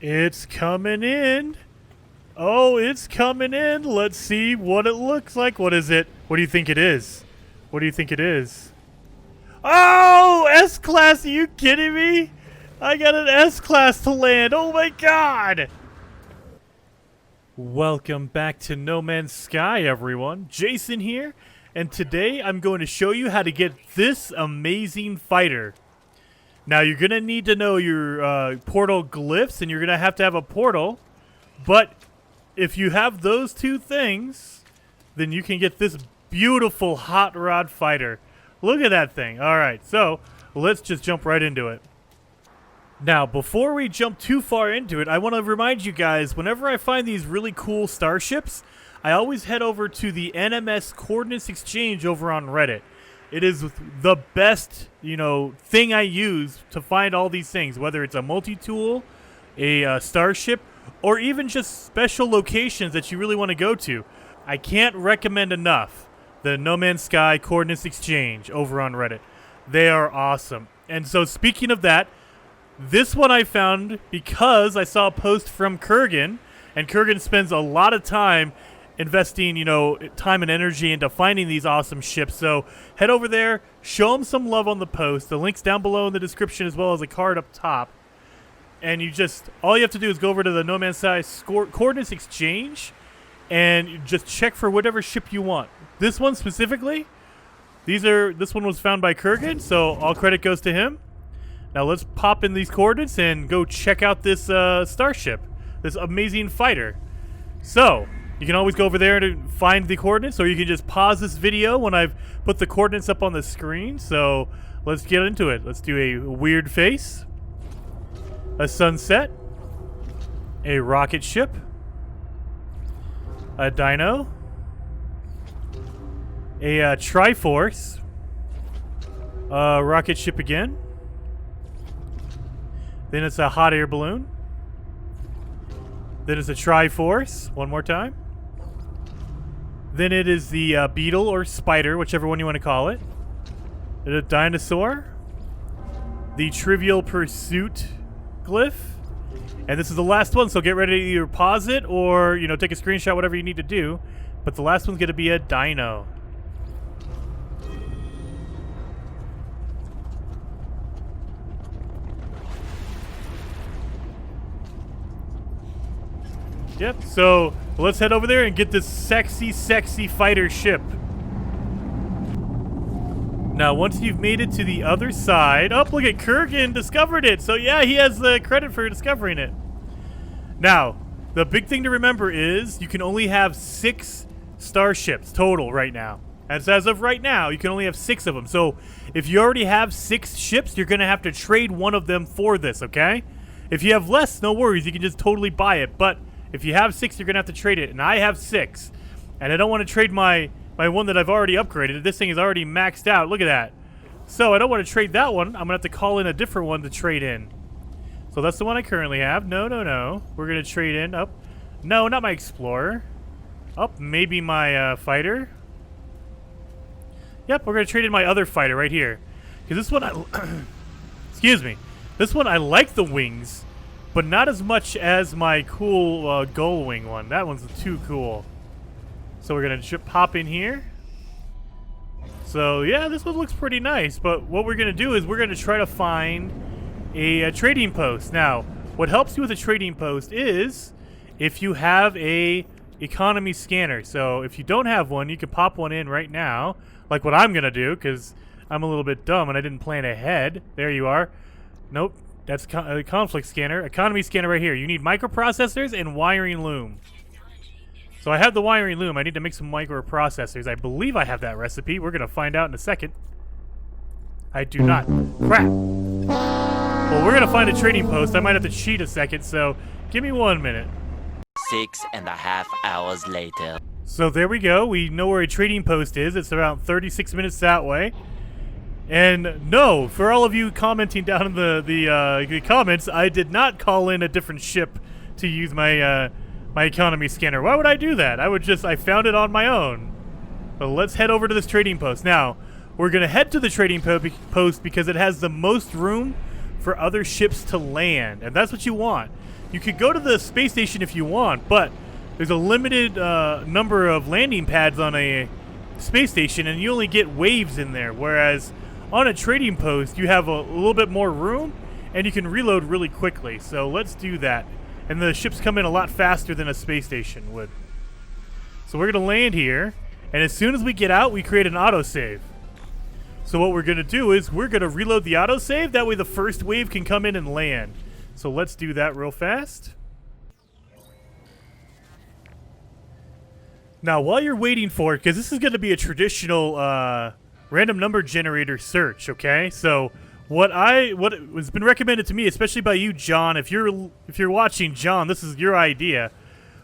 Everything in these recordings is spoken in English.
It's coming in. Oh, it's coming in. Let's see what it looks like. What is it? What do you think it is? What do you think it is? Oh, S-Class. Are you kidding me? I got an S-Class to land. Oh my god. Welcome back to No Man's Sky, everyone. Jason here. And today I'm going to show you how to get this amazing fighter. Now, you're going to need to know your portal glyphs, and you're going to have a portal. But if you have those two things, then you can get this beautiful hot rod fighter. Look at that thing. All right, so let's just jump right into it. Now, before we jump too far into it, I want to remind you guys, whenever I find these really cool starships, I always head over to the NMS Coordinates Exchange over on Reddit. It is the best, thing I use to find all these things, whether it's a multi-tool, a starship, or even just special locations that you really want to go to. I can't recommend enough the No Man's Sky Coordinates Exchange over on Reddit. They are awesome. And so speaking of that, this one I found because I saw a post from Kurgan, and Kurgan spends a lot of time investing, time and energy into finding these awesome ships. So head over there, show him some love on the post. The link's down below in the description as well as a card up top. And all you have to do is go over to the No Man's Sky Coordinates Exchange and you just check for whatever ship you want. This one specifically, this one was found by Kurgan, so all credit goes to him. Now let's pop in these coordinates and go check out this starship, this amazing fighter. So you can always go over there to find the coordinates, or you can just pause this video when I've put the coordinates up on the screen. So let's get into it. Let's do a weird face, a sunset, a rocket ship, a dino, a Triforce, a rocket ship again, then it's a hot air balloon, then it's a Triforce, one more time. Then it is the beetle or spider, whichever one you want to call it. A dinosaur. The Trivial Pursuit glyph. And this is the last one, so get ready to either pause it or, take a screenshot, whatever you need to do. But the last one's going to be a dino. Yep, so let's head over there and get this sexy, sexy fighter ship. Now, once you've made it to the other side... Oh, look at Kurgan discovered it! So, yeah, he has the credit for discovering it. Now, the big thing to remember is you can only have 6 starships total right now. As of right now, you can only have 6 of them. So, if you already have 6 ships, you're going to have to trade one of them for this, okay? If you have less, no worries. You can just totally buy it. But if you have 6, you're going to have to trade it. And I have 6. And I don't want to trade my one that I've already upgraded. This thing is already maxed out. Look at that. So I don't want to trade that one. I'm going to have to call in a different one to trade in. So that's the one I currently have. No. We're going to trade in. Oh, no, not my Explorer. Oh, maybe my fighter. Yep, we're going to trade in my other fighter right here. Because this one, excuse me. This one, I like the wings, but not as much as my cool gull wing one. That one's too cool. So we're going to pop in here. So, yeah, this one looks pretty nice. But what we're going to do is we're going to try to find a trading post. Now, what helps you with a trading post is if you have a economy scanner. So if you don't have one, you can pop one in right now, like what I'm going to do, because I'm a little bit dumb and I didn't plan ahead. There you are. Nope. That's a conflict scanner. Economy scanner right here. You need microprocessors and wiring loom. So I have the wiring loom. I need to make some microprocessors. I believe I have that recipe. We're going to find out in a second. I do not. Crap. Well, we're going to find a trading post. I might have to cheat a second, so give me 1 minute. 6.5 hours later. So there we go. We know where a trading post is. It's around 36 minutes that way. And no, for all of you commenting down in the comments, I did not call in a different ship to use my my economy scanner. Why would I do that? I found it on my own. But let's head over to this trading post. Now, we're going to head to the trading post because it has the most room for other ships to land, and that's what you want. You could go to the space station if you want, but there's a limited number of landing pads on a space station, and you only get waves in there, whereas on a trading post you have a little bit more room and you can reload really quickly. So let's do that, and the ships come in a lot faster than a space station would. So we're gonna land here, and as soon as we get out we create an autosave. So what we're gonna do is we're gonna reload the autosave, that way the first wave can come in and land. So let's do that real fast. Now, while you're waiting for it, because this is going to be a traditional random number generator search, okay? So, what has been recommended to me, especially by you, John, if you're watching, John, this is your idea.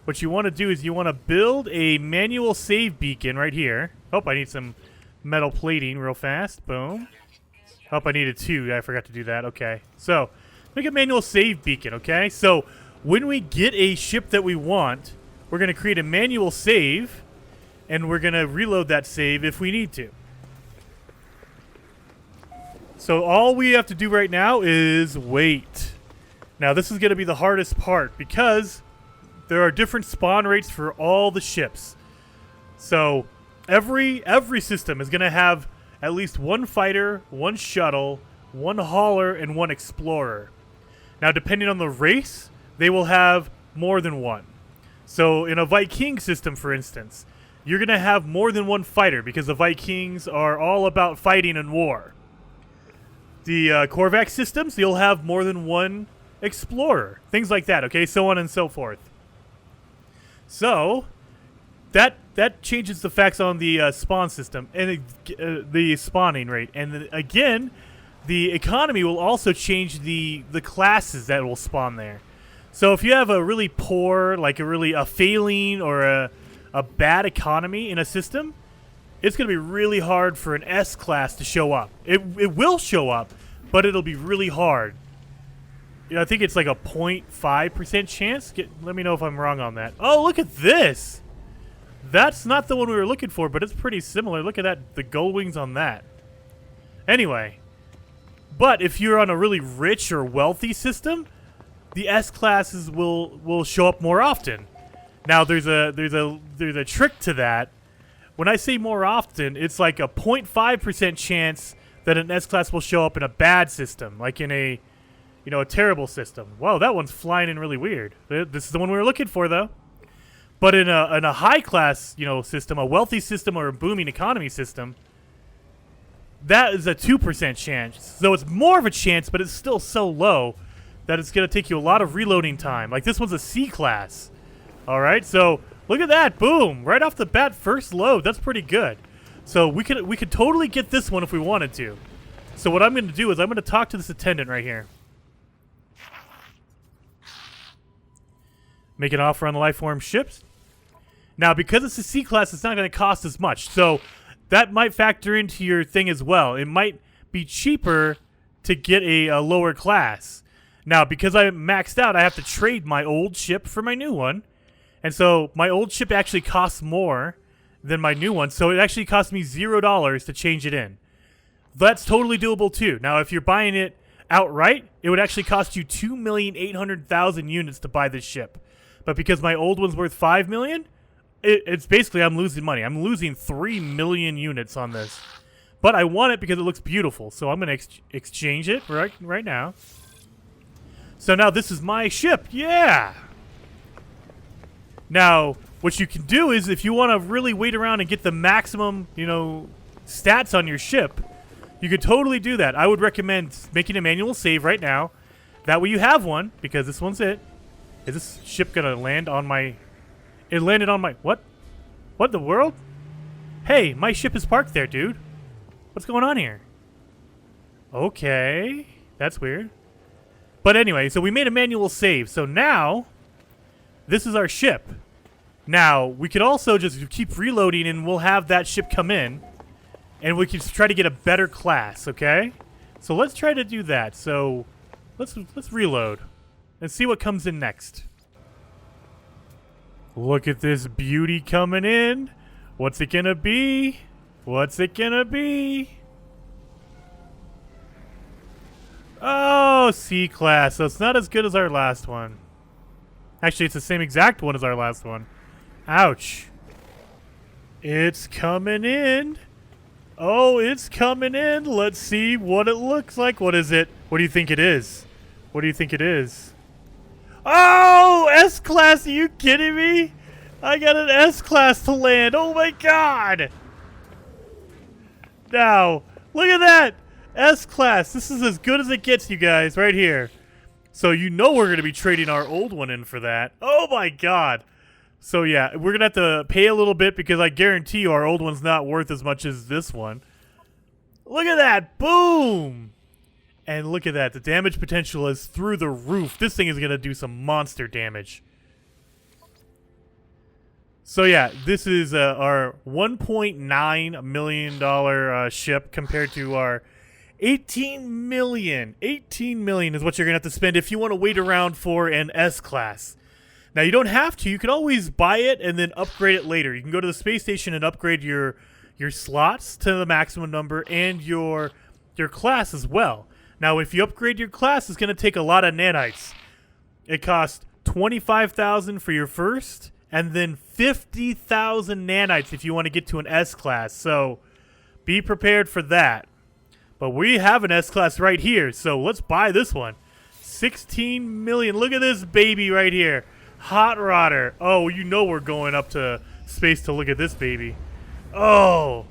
What you want to do is you want to build a manual save beacon right here. Oh, I need some metal plating real fast. Boom. Oh, I needed 2. I forgot to do that. Okay. So, make a manual save beacon, okay? So, when we get a ship that we want, we're going to create a manual save, and we're going to reload that save if we need to. So all we have to do right now is wait. Now this is going to be the hardest part because there are different spawn rates for all the ships. So every system is going to have at least 1 fighter, 1 shuttle, 1 hauler, and 1 explorer. Now depending on the race, they will have more than 1. So in a Viking system, for instance, you're going to have more than 1 fighter because the Vikings are all about fighting and war. The Korvax systems, you'll have more than 1 explorer. Things like that, okay? So on and so forth. So that changes the facts on the spawn system and the spawning rate. And again, the economy will also change the classes that will spawn there. So if you have a really poor, like a failing or a bad economy in a system, it's going to be really hard for an S class to show up. It will show up, but it'll be really hard. You know, I think it's like a 0.5% chance. Let me know if I'm wrong on that. Oh, look at this. That's not the one we were looking for, but it's pretty similar. Look at that, the gold wings on that. Anyway, but if you're on a really rich or wealthy system, the S classes will show up more often. Now there's a trick to that. When I say more often, it's like a 0.5% chance that an S class will show up in a bad system, like in a terrible system. Whoa, that one's flying in really weird. This is the one we were looking for though. But in a high class, system, a wealthy system or a booming economy system, that is a 2% chance. So it's more of a chance, but it's still so low that it's going to take you a lot of reloading time. Like this one's a C class. All right, so look at that. Boom. Right off the bat, first load. That's pretty good. So we could totally get this one if we wanted to. So what I'm going to do is I'm going to talk to this attendant right here. Make an offer on the lifeform ships. Now, because it's a C class, it's not going to cost as much. So that might factor into your thing as well. It might be cheaper to get a lower class. Now, because I'm maxed out, I have to trade my old ship for my new one. And so my old ship actually costs more than my new one. So it actually cost me $0 to change it in. That's totally doable too. Now, if you're buying it outright, it would actually cost you 2,800,000 units to buy this ship. But because my old one's worth 5 million, it's basically I'm losing money. I'm losing 3 million units on this. But I want it because it looks beautiful. So I'm going to exchange it right now. So now this is my ship. Yeah. Now, what you can do is if you want to really wait around and get the maximum, stats on your ship, you could totally do that. I would recommend making a manual save right now. That way you have one, because this one's it. Is this ship going to land on my... It landed on my... What? What in the world? Hey, my ship is parked there, dude. What's going on here? Okay. That's weird. But anyway, so we made a manual save. So now, this is our ship. Now, we could also just keep reloading and we'll have that ship come in. And we can try to get a better class, okay? So let's try to do that. So let's reload and see what comes in next. Look at this beauty coming in. What's it gonna be? What's it gonna be? Oh! Oh, C-class. So it's not as good as our last one. Actually, it's the same exact one as our last one. Ouch. It's coming in. Oh, it's coming in. Let's see what it looks like. What is it? What do you think it is? What do you think it is? Oh, S-class. Are you kidding me? I got an S-class to land. Oh, my God. Now, look at that. S-class. This is as good as it gets, you guys, right here. So you know we're going to be trading our old one in for that. Oh, my God. So, yeah, we're going to have to pay a little bit because I guarantee you our old one's not worth as much as this one. Look at that. Boom. And look at that. The damage potential is through the roof. This thing is going to do some monster damage. So, yeah, this is our $1.9 million ship compared to our $18 million. $18 million is what you're going to have to spend if you want to wait around for an S-class. Now, you don't have to. You can always buy it and then upgrade it later. You can go to the space station and upgrade your slots to the maximum number and your class as well. Now, if you upgrade your class, it's going to take a lot of nanites. It costs $25,000 for your first and then 50,000 nanites if you want to get to an S-class. So, be prepared for that. But we have an S-class right here, so let's buy this one. 16 million. Look at this baby right here. Hot rodder. Oh, you know we're going up to space to look at this baby. Oh,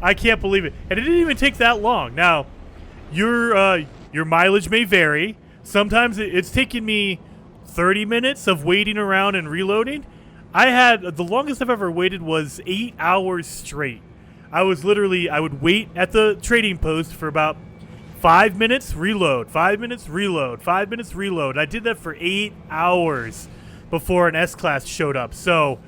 I can't believe it. And it didn't even take that long. Now, your mileage may vary. Sometimes it's taken me 30 minutes of waiting around and reloading. The longest I've ever waited was 8 hours straight. I would wait at the trading post for about 5 minutes, reload, 5 minutes, reload, 5 minutes, reload. I did that for 8 hours before an S-class showed up. So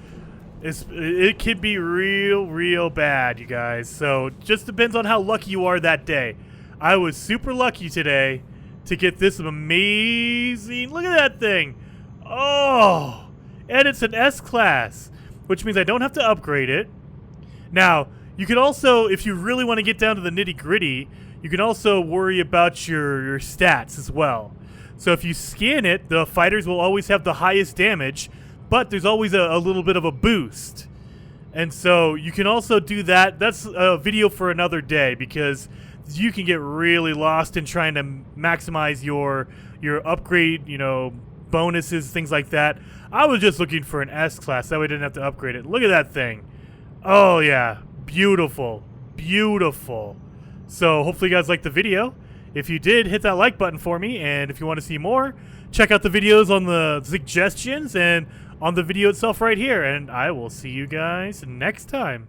it could be real bad, you guys. So just depends on how lucky you are that day. I was super lucky today to get this amazing. Look at that thing. Oh, and it's an S-class, which means I don't have to upgrade it. Now, you can also, if you really want to get down to the nitty-gritty, you can also worry about your stats as well. So if you scan it, the fighters will always have the highest damage, but there's always a little bit of a boost. And so you can also do that. That's a video for another day because you can get really lost in trying to maximize your upgrade, bonuses, things like that. I was just looking for an S-class. That way I didn't have to upgrade it. Look at that thing. Oh, yeah. Beautiful. Beautiful. So hopefully you guys liked the video. If you did, hit that like button for me. And if you want to see more, check out the videos on the suggestions and on the video itself right here. And I will see you guys next time.